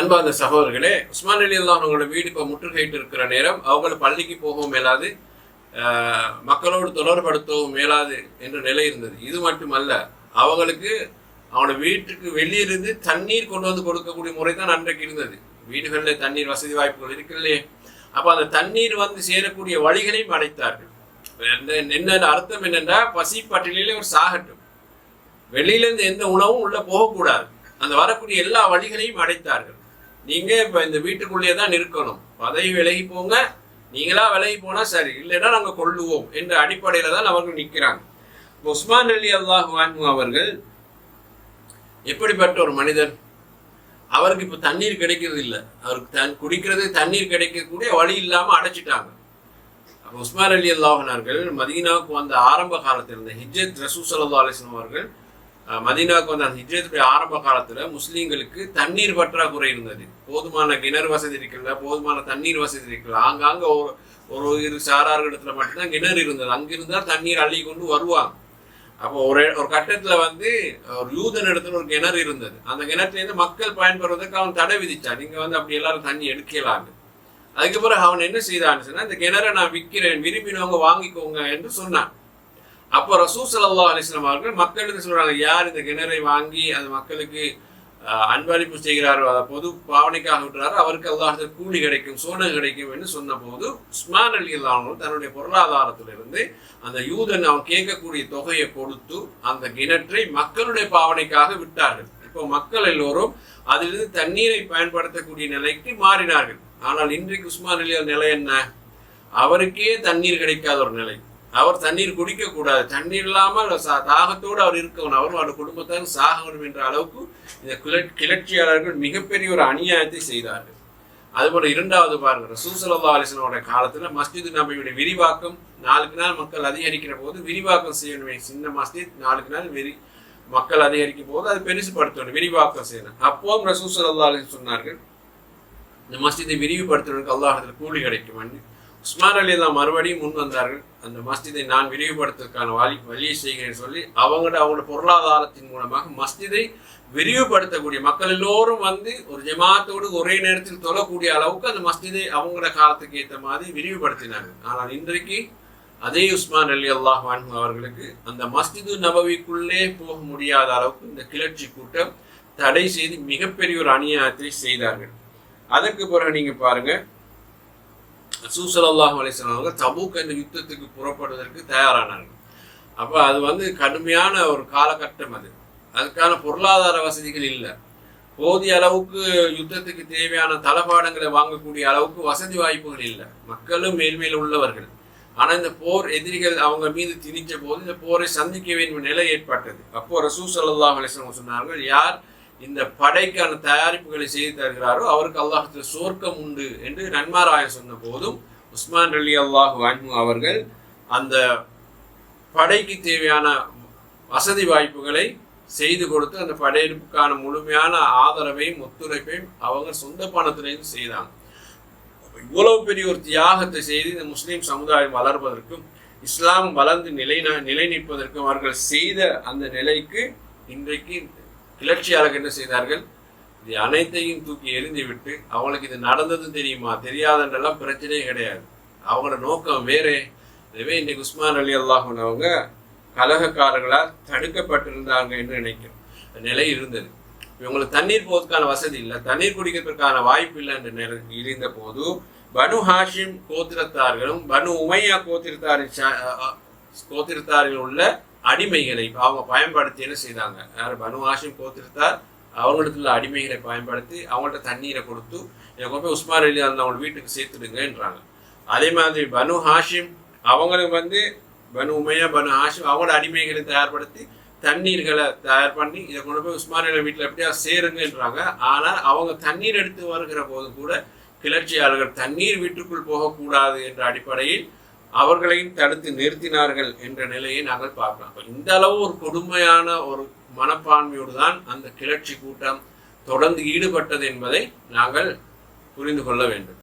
அன்பார்ந்த சகோதரர்களே, உஸ்மான் ரலியல்லாஹு அவங்களோட வீடு இப்போ முற்றுகையிட்டு இருக்கிற நேரம் அவங்களை பள்ளிக்கு போகவும் மேலாது, மக்களோடு தொடர்படுத்தவும் மேலாது என்ற நிலை இருந்தது. இது மட்டுமல்ல, அவங்களுக்கு அவனோட வீட்டுக்கு வெளியிருந்து தண்ணீர் கொண்டு வந்து கொடுக்கக்கூடிய முறை தான் அன்றைக்கு இருந்தது. வீடுகளில் தண்ணீர் வசதி வாய்ப்புகள் இருக்குல்லையே, அப்போ அந்த தண்ணீர் வந்து சேரக்கூடிய வழிகளையும் அடைத்தார்கள். என்ன அர்த்தம் என்னென்றா, பசி பட்டியலிலே ஒரு சாகட்டும், வெளியிலேருந்து எந்த உணவும் உள்ள போகக்கூடாது, அந்த வரக்கூடிய எல்லா வழிகளையும் அடைத்தார்கள். நீங்க இப்ப இந்த வீட்டுக்குள்ளேயே தான் இருக்கணும், பதவி விலகி போங்க, நீங்களா விலகி போனா சரி, இல்லைன்னா நாங்க கொள்ளுவோம் என்ற அடிப்படையில தான் அவர்கள் நிற்கிறாங்க. உஸ்மான் ரலியல்லாஹு அன்ஹு அவர்கள் எப்படிப்பட்ட ஒரு மனிதர்? அவருக்கு இப்ப தண்ணீர் கிடைக்கிறது இல்லை, அவருக்கு குடிக்கிறது தண்ணீர் கிடைக்கக்கூடிய வழி இல்லாம அடைச்சிட்டாங்க. அப்ப உஸ்மான் ரலியல்லாஹு அவர்கள் மதீனாவுக்கு வந்த ஆரம்ப காலத்தில் இருந்த ஹிஜ்ரத் ரசூல் ஸல்லல்லாஹு அலைஹி வஸல்லம் அவர்கள் மதீனாவுக்கு வந்த அந்த ஹிஜ்ரத்துடைய ஆரம்ப காலத்துல முஸ்லீம்களுக்கு தண்ணீர் பற்றாக்குறை இருந்தது. போதுமான கிணறு வசதி இருக்கல, போதுமான தண்ணீர் வசதி இருக்கல. ஆங்காங்க ஒரு இரு சாரார்களிடத்துல மட்டும்தான் கிணறு இருந்தது. அங்கிருந்தா தண்ணீர் அள்ளி கொண்டு வருவாங்க. அப்போ ஒரு கட்டத்துல வந்து ஒரு யூதன் இடத்துல ஒரு கிணறு இருந்தது. அந்த கிணத்துல இருந்து மக்கள் பயன்படுவதற்கு அவன் தடை விதிச்சான், நீங்க வந்து அப்படி எல்லாரும் தண்ணி எடுக்கலான்னு. அதுக்கு பிறகு அவன் என்ன செய்தான்னு சொன்னா, இந்த கிணறை நான் விற்கிறேன், விரும்பினவங்க வாங்கிக்கோங்க என்று சொன்னான். அப்போ ரசூல் ஸல்லல்லாஹு அலைஹி வஸல்லம் அவர்கள் மக்களுக்கு சொல்றாங்க, யார் இந்த கிணறை வாங்கி அது மக்களுக்கு அன்பளிப்பு செய்கிறாரோ, அதை பொது பாவனைக்காக விட்டுறாரோ, அவருக்கு அல்லாஹ் கூலி கிடைக்கும், சோனு கிடைக்கும் என்று சொன்ன போது உஸ்மான் ரலியல்லாஹு அன்ஹு தன்னுடைய பொருளாதாரத்திலிருந்து அந்த யூதன் அவன் கேட்கக்கூடிய தொகையை கொடுத்து அந்த கிணற்றை மக்களுடைய பாவனைக்காக விட்டார்கள். இப்போ மக்கள் எல்லோரும் அதிலிருந்து தண்ணீரை பயன்படுத்தக்கூடிய நிலைக்கு மாறினார்கள். ஆனால் இன்றைக்கு உஸ்மான் ரலியல்லாஹு நிலை என்ன? அவருக்கே தண்ணீர் கிடைக்காத ஒரு நிலை. அவர் தண்ணீர் குடிக்க கூடாது, தண்ணீர் இல்லாமல் தாகத்தோடு அவர் இருக்கணும், அவரும் அவருடைய குடும்பத்தாரும் சாகணும் என்ற அளவுக்கு இந்த கிளர்ச்சியாளர்கள் மிகப்பெரிய ஒரு அநியாயத்தை செய்தார்கள். அதுபோல இரண்டாவது பாருங்க, ரசூல் ஸல்லல்லாஹு அலைஹி வஸல்லம் காலத்துல மஸ்ஜித் நபவியுடைய விரிவாக்கம் நாளுக்கு நாள் மக்கள் அதிகரிக்கிற போது விரிவாக்கம் செய்யணுமே. சின்ன மஸ்ஜித் நாளுக்கு நாள் மக்கள் அதிகரிக்கும் போது அது பெருசுபடுத்தணும், விரிவாக்கம் செய்யணும். அப்போவும் ரசூல் ஸல்லல்லாஹு அலைஹி வஸல்லம் சொன்னார்கள், இந்த மஸ்ஜிதை விரிவுபடுத்துவதற்கு அல்லாஹ்விடத்தில் கூலி கிடைக்கும். உஸ்மான் ரலியல்லாஹு மறுபடியும் முன் வந்தார்கள், அந்த மஸ்ஜிதை நான் விரிவுபடுத்துவதற்கான வழியை செய்கிறேன் சொல்லி அவங்களோட பொருளாதாரத்தின் மூலமாக மஸ்ஜிதை விரிவுபடுத்தக்கூடிய மக்கள் எல்லோரும் வந்து ஒரு ஜமாத்தோடு ஒரே நேரத்தில் தொழக்கூடிய அளவுக்கு அந்த மஸ்ஜிதை அவங்களோட காலத்துக்கு ஏற்ற மாதிரி விரிவுபடுத்தினாங்க. ஆனால் இன்றைக்கு அதே உஸ்மான் ரலியல்லாஹு அன்ஹு அவர்களுக்கு அந்த மஸ்ஜிது நபவிக்குள்ளே போக முடியாத அளவுக்கு இந்த கிளர்ச்சி கூட்டம் தடை செய்து மிகப்பெரிய ஒரு அநியாயத்தை செய்தார்கள். அதற்கு பிறகு நீங்க பாருங்க, ரசூல் ஸல்லல்லாஹு அலைஹி வஸல்லம் அவர்கள் தபூக் என்ற யுத்தத்துக்கு புறப்படுவதற்கு தயாரானார்கள். அப்போ அது வந்து கடுமையான ஒரு காலகட்டம். அதுக்கான பொருளாதார வசதிகள் இல்லை, போதிய அளவுக்கு யுத்தத்துக்கு தேவையான தளபாடங்களை வாங்கக்கூடிய அளவுக்கு வசதி வாய்ப்புகள் இல்லை, மக்களும் மேல்மேல் உள்ளவர்கள். ஆனால் இந்த போர் எதிரிகள் அவங்க மீது திணிச்ச போது இந்த போரை சந்திக்க வேண்டிய நிலை ஏற்பட்டது. அப்போ ரசூல் ஸல்லல்லாஹு அலைஹி வஸல்லம் சொன்னார்கள், யார் இந்த படைக்கான தயாரிப்புகளை செய்து தருகிறாரோ அவருக்கு அல்லாஹ்விடத்தில் சொர்க்கம் உண்டு என்று நன்மாராயம் சொன்ன போதும் உஸ்மான் ரலியல்லாஹு அன்ஹு அவர்கள் அந்த படைக்கு தேவையான வசதி வாய்ப்புகளை செய்து கொடுத்து அந்த படையெடுப்புக்கான முழுமையான ஆதரவையும் ஒத்துழைப்பையும் அவங்க சொந்த பணத்திலிருந்து செய்தாங்க. இவ்வளவு பெரிய ஒரு தியாகத்தை செய்து இந்த முஸ்லீம் சமுதாயம் வளர்வதற்கும் இஸ்லாம் வளர்ந்து நிலை நிற்பதற்கும் அவர்கள் செய்த அந்த நிலைக்கு இன்றைக்கு கிளர்ச்சியாளர்கள் என்ன செய்தார்கள்? இது அனைத்தையும் தூக்கி எறிந்துவிட்டு, அவங்களுக்கு இது நடந்ததும் தெரியுமா தெரியாதுன்றெல்லாம் பிரச்சனையே கிடையாது, அவங்களோட நோக்கம் வேறே. எனவே இன்றைக்கு உஸ்மான் ரலியல்லாஹு அன்ஹு அவங்க கலகக்காரர்களால் தடுக்கப்பட்டிருந்தாங்க என்று நினைக்கிறோம் நிலை இருந்தது. இவங்களுக்கு தண்ணீர் போவதற்கான வசதி இல்லை, தண்ணீர் குடிக்கிறதுக்கான வாய்ப்பு இல்லை என்ற நிலை இருந்த போது பனு ஹாஷிம் கோத்திரத்தார்களும் பனு உமையா கோத்திரத்தாரில் உள்ள அடிமைகளை அவங்க பயன்படுத்தி என்ன செய்தாங்க? யார்? பனு ஹாஷிம் கோத்திரத்தார் அவங்களிடத்துல அடிமைகளை பயன்படுத்தி அவங்கள்ட்ட தண்ணீரை கொடுத்து இதை கொண்டு போய் உஸ்மான் ரலியல்லாஹு அன்ஹு அவங்க வீட்டுக்கு சேர்த்துடுங்கன்றாங்க. அதே மாதிரி பனு ஹாஷிம் அவங்களுக்கு வந்து பனு உமையா பனு ஹாஷிம் அவங்களோட அடிமைகளை தயார்படுத்தி தண்ணீர்களை தயார் பண்ணி இதை கொண்டு போய் உஸ்மான் ரலியல்லாஹு வீட்டில் எப்படியா சேருங்கன்றாங்க. ஆனால் அவங்க தண்ணீர் எடுத்து வருகிற போது கூட கிளர்ச்சியாளர்கள் தண்ணீர் வீட்டுக்குள் போகக்கூடாது என்ற அடிப்படையில் அவர்களையும் தடுத்து நிறுத்தினார்கள் என்ற நிலையை நாங்கள் பார்க்கலாம். இந்த அளவு ஒரு கொடுமையான ஒரு மனப்பான்மையோடு தான் அந்த கிளர்ச்சி கூட்டம் தொடர்ந்து ஈடுபட்டது என்பதை நாங்கள் புரிந்து கொள்ள வேண்டும்.